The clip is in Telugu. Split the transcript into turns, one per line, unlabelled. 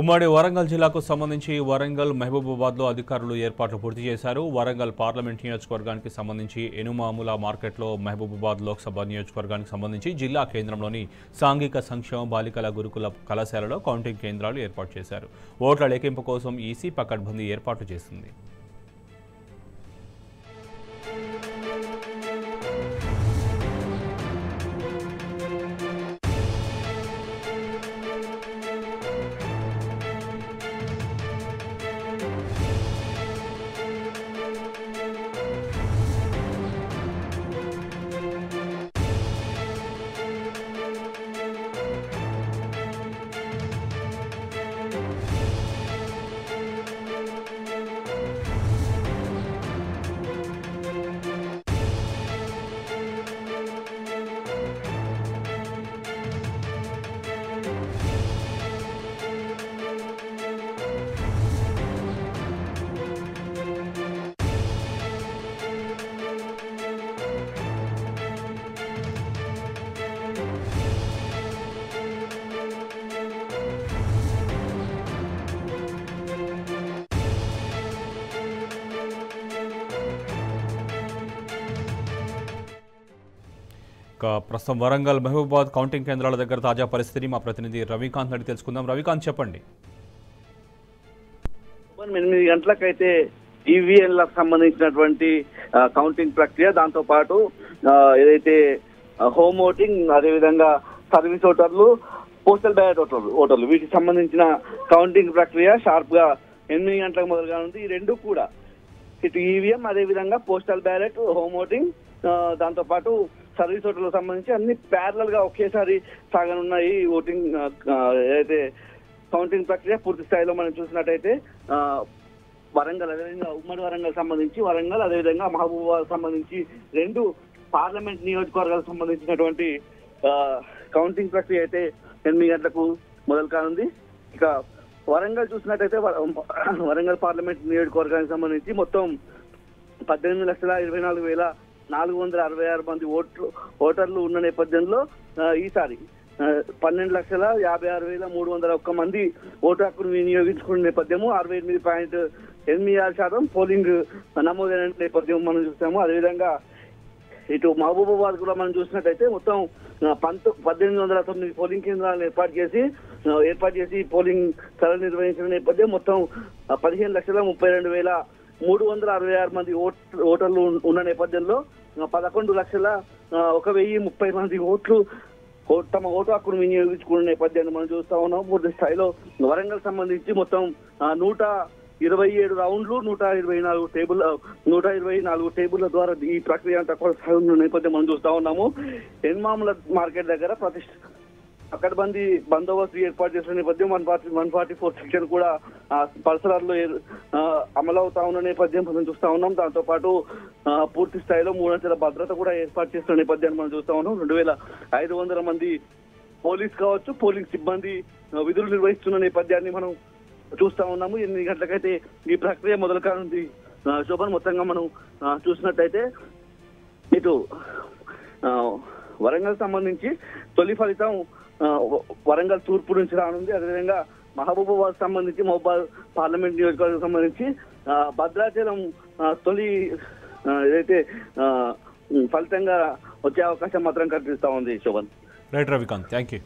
ఉమ్మడి వరంగల్ జిల్లాకు సంబంధించి వరంగల్ మహబూబాబాద్లో అధికారులు ఏర్పాట్లు పూర్తి చేశారు. వరంగల్ పార్లమెంట్ నియోజకవర్గానికి సంబంధించి ఎనుమాముల మార్కెట్లో మహబూబాబాద్ లోక్సభ నియోజకవర్గానికి సంబంధించి జిల్లా కేంద్రంలోని సాంఘిక సంక్షేమ బాలికల గురుకుల కళాశాలలో కౌంటింగ్ కేంద్రాలు ఏర్పాటు చేశారు. ఓట్ల లెక్కింపు కోసం ఈసీ పకడ్బందీ ఏర్పాటు చేసింది. ప్రస్తుతం వరంగల్ మహబూబాబాద్ కౌంటింగ్ కేంద్రాల దగ్గర తాజా పరిస్థితిని మా ప్రతినిధి రవికాంత్ అడిగి తెలుసుకుందాం. రవికాంత్, చెప్పండి.
8 గంటలకైతే ఈవీఎంలకు సంబంధించినటువంటి కౌంటింగ్ ప్రక్రియ, దాంతో పాటు ఏదైతే హోమ్ ఓటింగ్, అదేవిధంగా సర్వీస్ ఓటర్లు, పోస్టల్ బ్యాలెట్ ఓటర్లు వీటికి సంబంధించిన కౌంటింగ్ ప్రక్రియ షార్ప్ గా 8 గంటలకు మొదలుగా ఉంది. ఈ రెండు కూడా ఇటు ఈవీఎం, అదేవిధంగా పోస్టల్ బ్యాలెట్, హోమ్ ఓటింగ్, దాంతో పాటు సర్వీస్ ఓటర్లకు సంబంధించి అన్ని ప్యారలల్ గా ఒకేసారి సాగనున్నాయి. ఓటింగ్ ఏదైతే కౌంటింగ్ ప్రక్రియ పూర్తి స్థాయిలో మనం చూసినట్టయితే వరంగల్, అదేవిధంగా ఉమ్మడి వరంగల్ సంబంధించి వరంగల్, అదేవిధంగా మహబూబాబాద్ సంబంధించి రెండు పార్లమెంట్ నియోజకవర్గాలకు సంబంధించినటువంటి కౌంటింగ్ ప్రక్రియ అయితే 8 గంటలకు మొదలు కానుంది. ఇక వరంగల్ చూసినట్టయితే వరంగల్ పార్లమెంట్ నియోజకవర్గానికి సంబంధించి మొత్తం 18,24,466 మంది ఓటర్లు ఉన్న నేపథ్యంలో ఈసారి 12,56,301 మంది ఓటు హక్కును వినియోగించుకున్న నేపథ్యము 68.86% పోలింగ్ నమోదైన నేపథ్యం మనం చూస్తాము. అదేవిధంగా ఇటు మహబూబాబాద్ కూడా మనం చూసినట్టయితే మొత్తం 1809 పోలింగ్ కేంద్రాలను ఏర్పాటు చేసి పోలింగ్ సరళి నిర్వహించిన నేపథ్యం మొత్తం 15,32,366 మంది ఓటర్లు ఉన్న నేపథ్యంలో 11,01,030 మంది తమ ఓటు హక్కును వినియోగించుకున్న నేపథ్యాన్ని మనం చూస్తా ఉన్నాం. పూర్తి స్థాయిలో వరంగల్ సంబంధించి మొత్తం 127 రౌండ్లు, 124 టేబుల్ల ద్వారా ఈ ప్రక్రియ అంతా కొనసాగుతున్న నేపథ్యం మనం చూస్తా ఉన్నాము. ఎన్మాముల మార్కెట్ దగ్గర పకడ్బందీ బందోబస్తు ఏర్పాటు చేసిన నేపథ్యం 144 సెక్షన్ కూడా పరిసరాల్లో అమలవుతా ఉన్న నేపథ్యం మనం చూస్తా ఉన్నాం. దాంతో పాటు పూర్తి స్థాయిలో 3 అంచెల భద్రత కూడా ఏర్పాటు చేస్తున్న నేపథ్యాన్ని మనం చూస్తా ఉన్నాం. 2,500 మంది పోలీస్ కావచ్చు, పోలింగ్ సిబ్బంది విధులు నిర్వహిస్తున్న నేపథ్యాన్ని మనం చూస్తా ఉన్నాము. 8 గంటలకైతే ఈ ప్రక్రియ మొదలు కానుంది. శోభన్, మొత్తంగా మనం చూసినట్టయితే ఇటు వరంగల్ సంబంధించి తొలి ఫలితం వరంగల్ తూర్పు నుంచి రానుంది. అదేవిధంగా మహబూబాబాద్ సంబంధించి మహబూబాబాద్ పార్లమెంట్ నియోజకవర్గం సంబంధించి భద్రాచలం తొలి ఏదైతే ఫలితంగా వచ్చే అవకాశం మాత్రం కనిపిస్తా ఉంది. Shobhan.
Right Ravikanth, thank you.